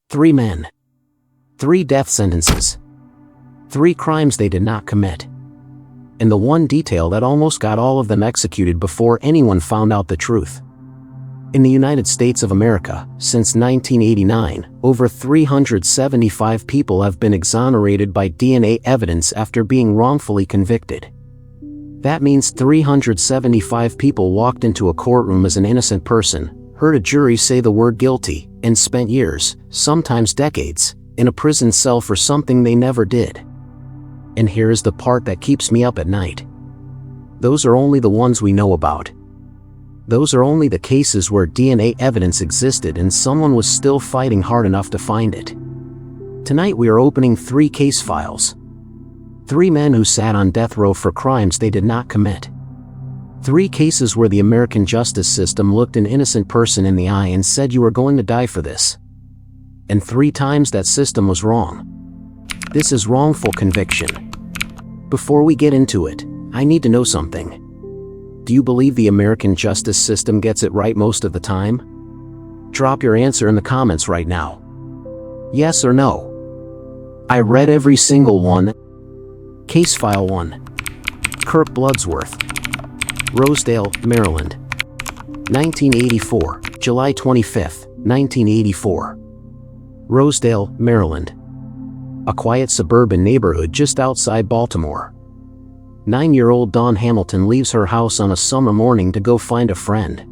3 men. 3 death sentences. 3 crimes they did not commit. And the one detail that almost got all of them executed before anyone found out the truth. In the United States of America, since 1989, over 375 people have been exonerated by DNA evidence after being wrongfully convicted. That means 375 people walked into a courtroom as an innocent person, heard a jury say the word guilty, and spent years, sometimes decades, in a prison cell for something they never did. And here's the part that keeps me up at night. Those are only the ones we know about. Those are only the cases where DNA evidence existed and someone was still fighting hard enough to find it. Tonight we are opening 3 case files. 3 men who sat on death row for crimes they did not commit. 3 cases where the American justice system looked an innocent person in the eye and said you were going to die for this. And 3 times that system was wrong. This is wrongful conviction. Before we get into it, I need to know something. Do you believe the American justice system gets it right most of the time? Drop your answer in the comments right now. Yes or no? I read every single one. Case File 1. Kirk Bloodsworth. Rosedale, Maryland. 1984, July 25, 1984. Rosedale, Maryland. A quiet suburban neighborhood just outside Baltimore. 9-year-old Dawn Hamilton leaves her house on a summer morning to go find a friend.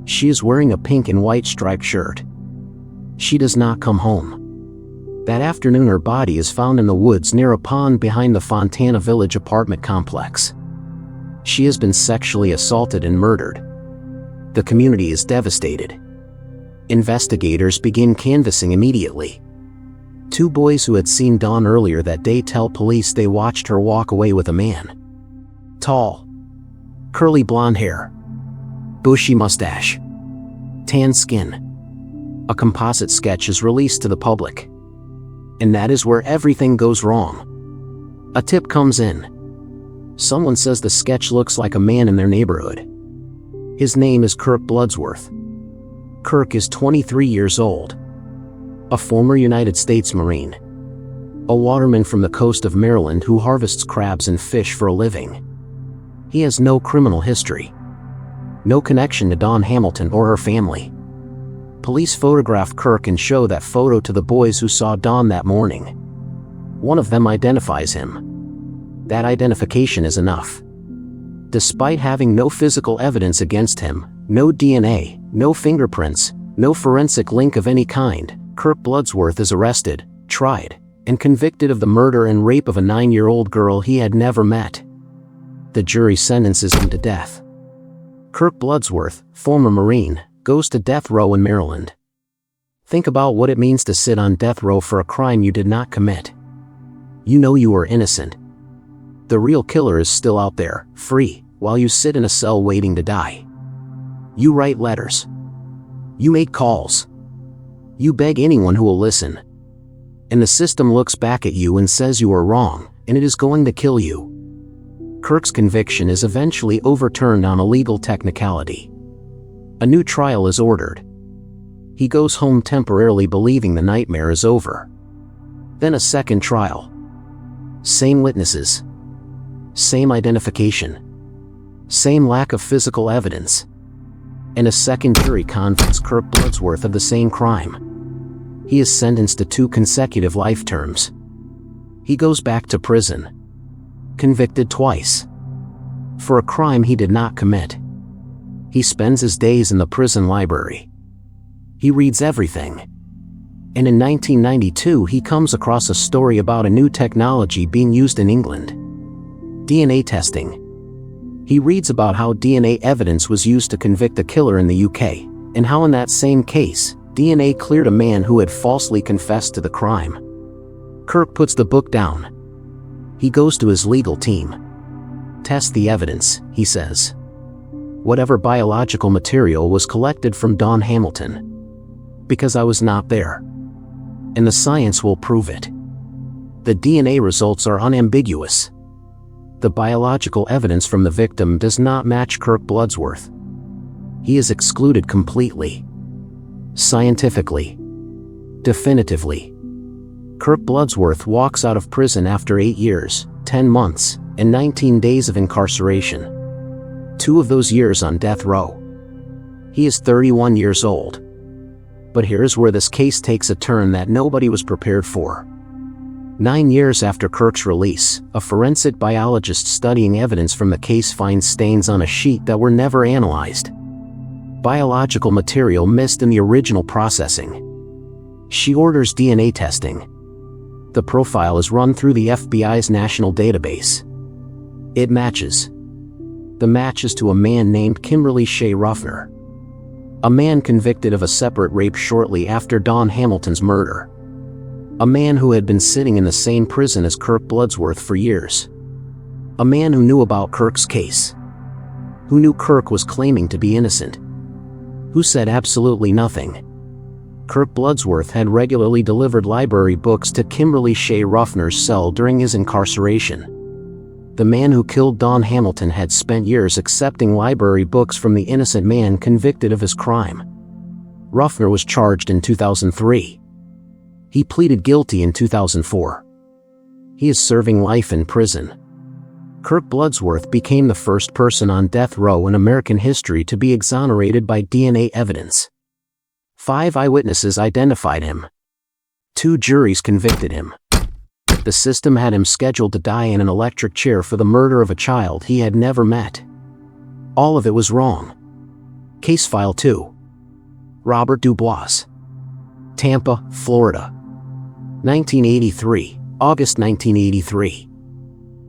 She is wearing a pink and white striped shirt. She does not come home. That afternoon her body is found in the woods near a pond behind the Fontana Village apartment complex. She has been sexually assaulted and murdered. The community is devastated. Investigators begin canvassing immediately. 2 boys who had seen Dawn earlier that day tell police they watched her walk away with a man. Tall. Curly blonde hair. Bushy mustache. Tan skin. A composite sketch is released to the public. And that is where everything goes wrong. A tip comes in. Someone says the sketch looks like a man in their neighborhood. His name is Kirk Bloodsworth. Kirk is 23 years old. A former United States Marine. A waterman from the coast of Maryland who harvests crabs and fish for a living. He has no criminal history. No connection to Dawn Hamilton or her family. Police photograph Kirk and show that photo to the boys who saw Dawn that morning. One of them identifies him. That identification is enough. Despite having no physical evidence against him, no DNA, no fingerprints, no forensic link of any kind, Kirk Bloodsworth is arrested, tried, and convicted of the murder and rape of a 9-year-old girl he had never met. The jury sentences him to death. Kirk Bloodsworth, former Marine, goes to death row in Maryland. Think about what it means to sit on death row for a crime you did not commit. You know you are innocent. The real killer is still out there, free, while you sit in a cell waiting to die. You write letters. You make calls. You beg anyone who will listen. And the system looks back at you and says you are wrong, and it is going to kill you. Kirk's conviction is eventually overturned on a legal technicality. A new trial is ordered. He goes home temporarily believing the nightmare is over. Then a second trial. Same witnesses. Same identification. Same lack of physical evidence. And a second jury convicts Kirk Bloodsworth of the same crime. He is sentenced to 2 consecutive life terms. He goes back to prison. Convicted twice. For a crime he did not commit. He spends his days in the prison library. He reads everything. And in 1992 he comes across a story about a new technology being used in England. DNA testing. He reads about how DNA evidence was used to convict a killer in the UK, and how in that same case, DNA cleared a man who had falsely confessed to the crime. Kirk puts the book down. He goes to his legal team. Test the evidence, he says. Whatever biological material was collected from Dawn Hamilton. Because I was not there. And the science will prove it. The DNA results are unambiguous. The biological evidence from the victim does not match Kirk Bloodsworth. He is excluded completely. Scientifically. definitively. Kirk Bloodsworth walks out of prison after 8 years, 10 months, and 19 days of incarceration. 2 of those years on death row. He is 31 years old. But here's where this case takes a turn that nobody was prepared for. 9 years after Kirk's release, a forensic biologist studying evidence from the case finds stains on a sheet that were never analyzed. Biological material missed in the original processing. She orders DNA testing. The profile is run through the FBI's national database. It matches. The match is to a man named Kimberly Shea Ruffner, a man convicted of a separate rape shortly after Don Hamilton's murder. A man who had been sitting in the same prison as Kirk Bloodsworth for years. A man who knew about Kirk's case. Who knew Kirk was claiming to be innocent. Who said absolutely nothing. Kirk Bloodsworth had regularly delivered library books to Kimberly Shea Ruffner's cell during his incarceration. The man who killed Don Hamilton had spent years accepting library books from the innocent man convicted of his crime. Ruffner was charged in 2003. He pleaded guilty in 2004. He is serving life in prison. Kirk Bloodsworth became the first person on death row in American history to be exonerated by DNA evidence. 5 eyewitnesses identified him. 2 juries convicted him. The system had him scheduled to die in an electric chair for the murder of a child he had never met. All of it was wrong. Case File 2. Robert DuBoise. Tampa, Florida. 1983, August 1983.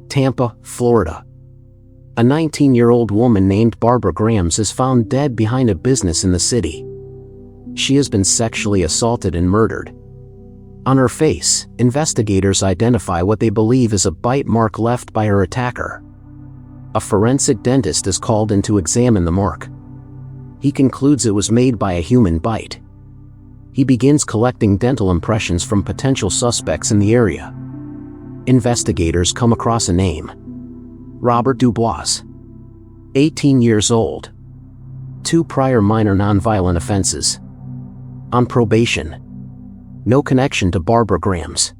Tampa, Florida. A 19-year-old woman named Barbara Grams is found dead behind a business in the city. She has been sexually assaulted and murdered. On her face, investigators identify what they believe is a bite mark left by her attacker. A forensic dentist is called in to examine the mark. He concludes it was made by a human bite. He begins collecting dental impressions from potential suspects in the area. Investigators come across a name. Robert DuBoise. 18 years old. 2 prior minor nonviolent offenses. On probation. No connection to Barbara Grams.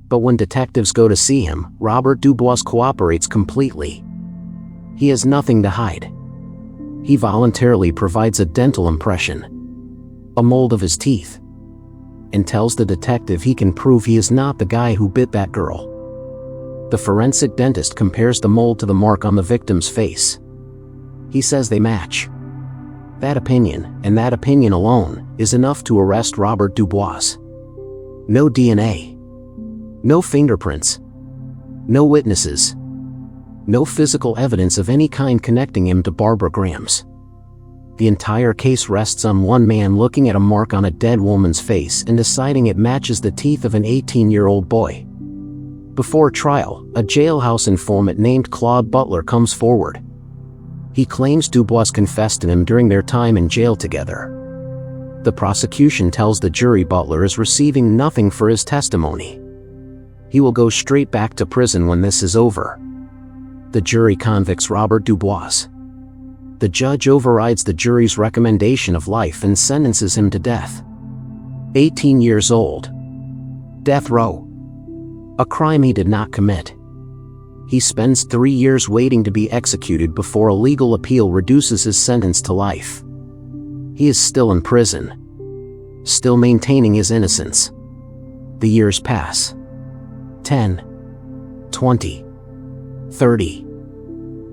But when detectives go to see him, Robert DuBoise cooperates completely. He has nothing to hide. He voluntarily provides a dental impression, a mold of his teeth, and tells the detective he can prove he is not the guy who bit that girl. The forensic dentist compares the mold to the mark on the victim's face. He says they match. That opinion, and that opinion alone, is enough to arrest Robert DuBoise. No DNA. No fingerprints. No witnesses. No physical evidence of any kind connecting him to Barbara Grams. The entire case rests on one man looking at a mark on a dead woman's face and deciding it matches the teeth of an 18-year-old boy. Before trial, a jailhouse informant named Claude Butler comes forward. He claims DuBoise confessed to him during their time in jail together. The prosecution tells the jury Butler is receiving nothing for his testimony. He will go straight back to prison when this is over. The jury convicts Robert DuBoise. The judge overrides the jury's recommendation of life and sentences him to death. 18 years old. Death row. A crime he did not commit. He spends 3 years waiting to be executed before a legal appeal reduces his sentence to life. He is still in prison, still maintaining his innocence. The years pass. 10, 20, 30.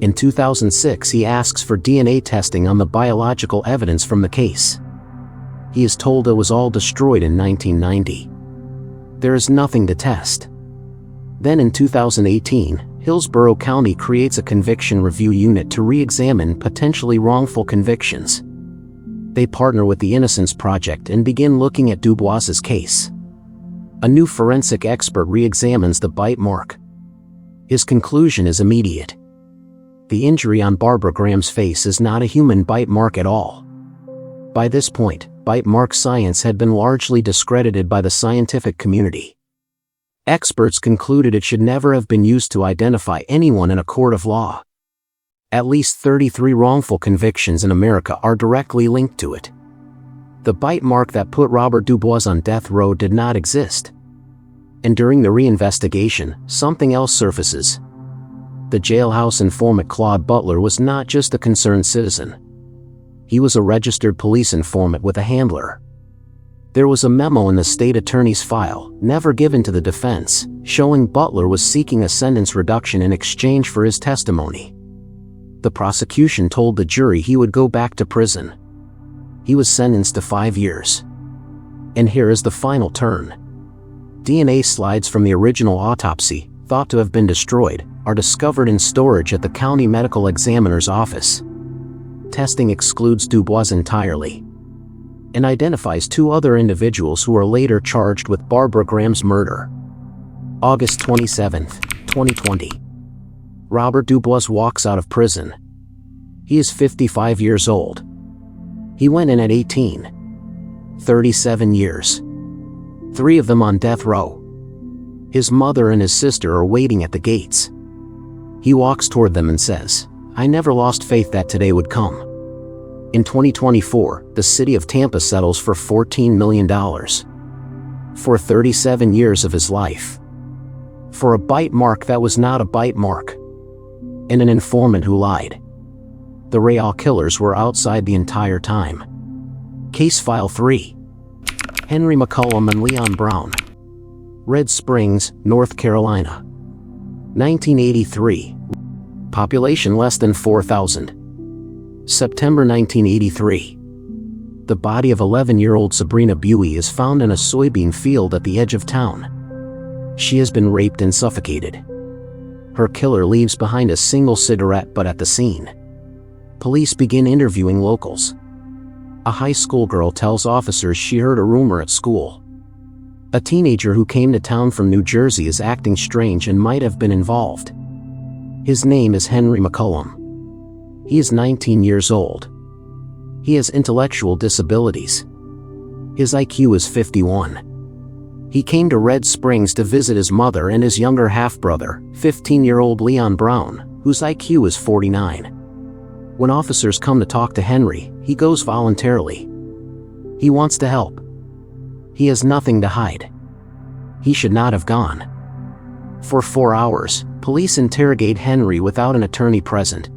In 2006, he asks for DNA testing on the biological evidence from the case. He is told it was all destroyed in 1990. There is nothing to test. Then in 2018, Hillsborough County creates a conviction review unit to re-examine potentially wrongful convictions. They partner with the Innocence Project and begin looking at DuBoise's case. A new forensic expert re-examines the bite mark. His conclusion is immediate. The injury on Barbara Grams' face is not a human bite mark at all. By this point, bite mark science had been largely discredited by the scientific community. Experts concluded it should never have been used to identify anyone in a court of law. At least 33 wrongful convictions in America are directly linked to it. The bite mark that put Robert DuBoise on death row did not exist. And during the reinvestigation, something else surfaces. The jailhouse informant Claude Butler was not just a concerned citizen. He was a registered police informant with a handler. There was a memo in the state attorney's file, never given to the defense, showing Butler was seeking a sentence reduction in exchange for his testimony. The prosecution told the jury he would go back to prison. He was sentenced to 5 years. And here is the final turn. DNA slides from the original autopsy, thought to have been destroyed, are discovered in storage at the county medical examiner's office. Testing excludes DuBoise entirely and identifies 2 other individuals who are later charged with Barbara Graham's murder. August 27, 2020. Robert DuBoise walks out of prison. He is 55 years old. He went in at 18. 37 years. 3 of them on death row. His mother and his sister are waiting at the gates. He walks toward them and says, "I never lost faith that today would come." In 2024, the city of Tampa settles for $14 million. For 37 years of his life. For a bite mark that was not a bite mark. And an informant who lied. The real killers were outside the entire time. Case File 3. Henry McCollum and Leon Brown. Red Springs, North Carolina. 1983. Population less than 4,000. September 1983. The body of 11-year-old Sabrina Buie is found in a soybean field at the edge of town. She has been raped and suffocated. Her killer leaves behind a single cigarette but at the scene. Police begin interviewing locals. A high school girl tells officers she heard a rumor at school. A teenager who came to town from New Jersey is acting strange and might have been involved. His name is Henry McCollum. He is 19 years old. He has intellectual disabilities. His IQ is 51. He came to Red Springs to visit his mother and his younger half-brother, 15-year-old Leon Brown, whose IQ is 49. When officers come to talk to Henry, he goes voluntarily. He wants to help. He has nothing to hide. He should not have gone. For 4 hours, police interrogate Henry without an attorney present.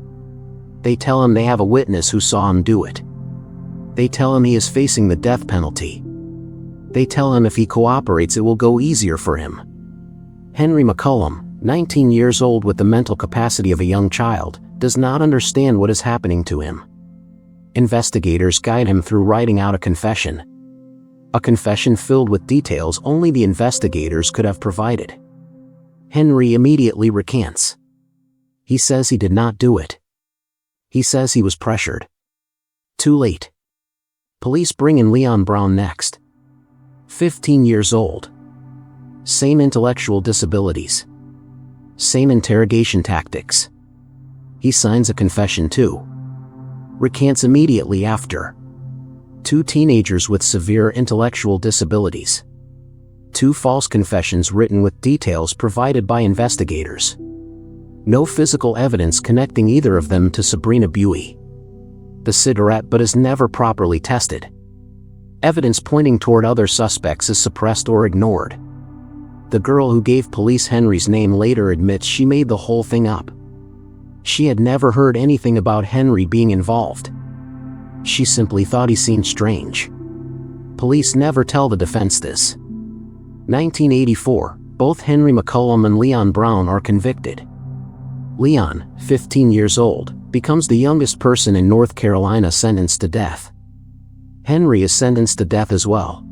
They tell him they have a witness who saw him do it. They tell him he is facing the death penalty. They tell him if he cooperates it will go easier for him. Henry McCollum, 19 years old with the mental capacity of a young child, does not understand what is happening to him. Investigators guide him through writing out a confession. A confession filled with details only the investigators could have provided. Henry immediately recants. He says he did not do it. He says he was pressured. Too late. Police bring in Leon Brown next. 15 years old. Same intellectual disabilities. Same interrogation tactics. He signs a confession too. Recants immediately after. 2 teenagers with severe intellectual disabilities. 2 false confessions written with details provided by investigators. No physical evidence connecting either of them to Sabrina Buie. The cigarette butt is never properly tested. Evidence pointing toward other suspects is suppressed or ignored. The girl who gave police Henry's name later admits she made the whole thing up. She had never heard anything about Henry being involved. She simply thought he seemed strange. Police never tell the defense this. 1984, both Henry McCollum and Leon Brown are convicted. Leon, 15 years old, becomes the youngest person in North Carolina sentenced to death. Henry is sentenced to death as well.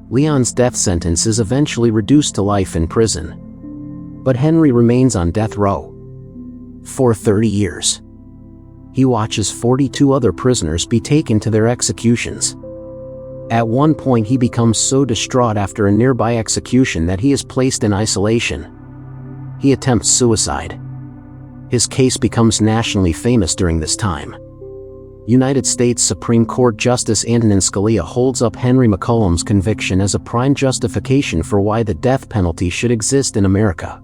Leon's death sentence is eventually reduced to life in prison. But Henry remains on death row. For 30 years. He watches 42 other prisoners be taken to their executions. At one point he becomes so distraught after a nearby execution that he is placed in isolation. He attempts suicide. His case becomes nationally famous during this time. United States Supreme Court Justice Antonin Scalia holds up Henry McCollum's conviction as a prime justification for why the death penalty should exist in America.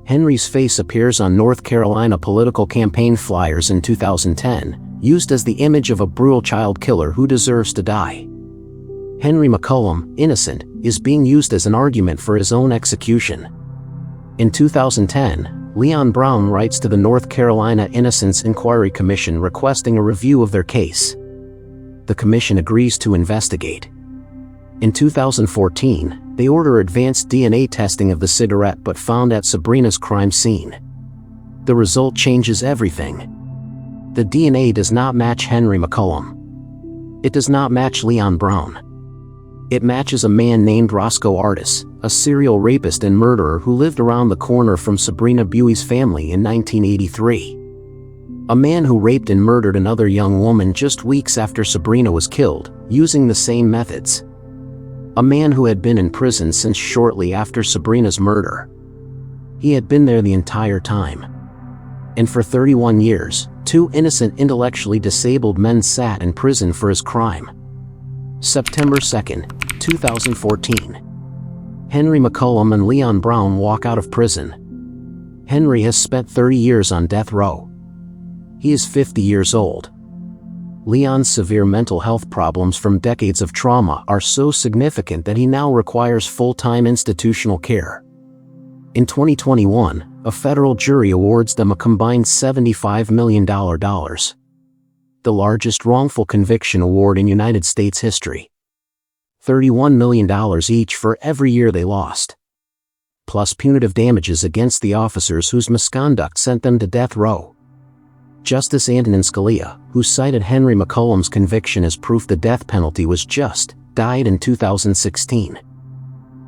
Henry's face appears on North Carolina political campaign flyers in 2010, used as the image of a brutal child killer who deserves to die. Henry McCollum, innocent, is being used as an argument for his own execution. In 2010, Leon Brown writes to the North Carolina Innocence Inquiry Commission requesting a review of their case. The commission agrees to investigate. In 2014, they order advanced DNA testing of the cigarette but found at Sabrina's crime scene. The result changes everything. The DNA does not match Henry McCollum. It does not match Leon Brown. It matches a man named Roscoe Artis, a serial rapist and murderer who lived around the corner from Sabrina Buey's family in 1983. A man who raped and murdered another young woman just weeks after Sabrina was killed, using the same methods. A man who had been in prison since shortly after Sabrina's murder. He had been there the entire time. And for 31 years, 2 innocent intellectually disabled men sat in prison for his crime. September 2, 2014. Henry McCollum and Leon Brown walk out of prison. Henry has spent 30 years on death row. He is 50 years old. Leon's severe mental health problems from decades of trauma are so significant that he now requires full-time institutional care. In 2021, a federal jury awards them a combined $75 million, the largest wrongful conviction award in United States history. $31 million each for every year they lost, plus punitive damages against the officers whose misconduct sent them to death row. Justice Antonin Scalia, who cited Henry McCollum's conviction as proof the death penalty was just, died in 2016.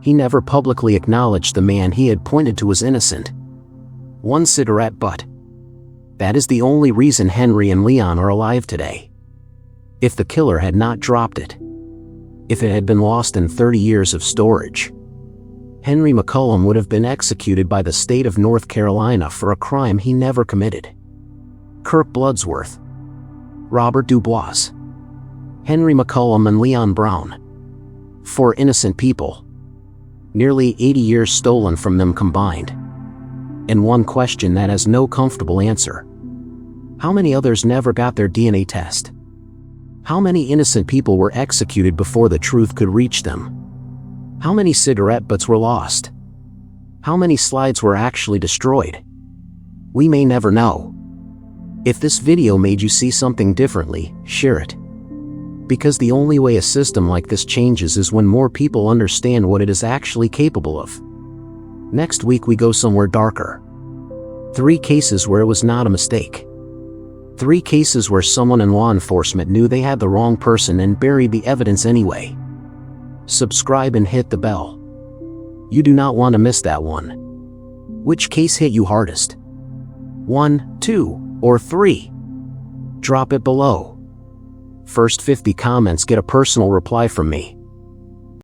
He never publicly acknowledged the man he had pointed to as innocent. One cigarette butt. That is the only reason Henry and Leon are alive today. If the killer had not dropped it, if it had been lost in 30 years of storage, Henry McCollum would have been executed by the state of North Carolina for a crime he never committed. Kirk Bloodsworth, Robert DuBoise, Henry McCollum and Leon Brown. 4 innocent people. Nearly 80 years stolen from them combined. And one question that has no comfortable answer. How many others never got their DNA test? How many innocent people were executed before the truth could reach them? How many cigarette butts were lost? How many slides were actually destroyed? We may never know. If this video made you see something differently, share it. Because the only way a system like this changes is when more people understand what it is actually capable of. Next week we go somewhere darker. 3 cases where it was not a mistake. 3 cases where someone in law enforcement knew they had the wrong person and buried the evidence anyway. Subscribe and hit the bell. You do not want to miss that one. Which case hit you hardest? 1, 2, or 3? Drop it below. First 50 comments get a personal reply from me.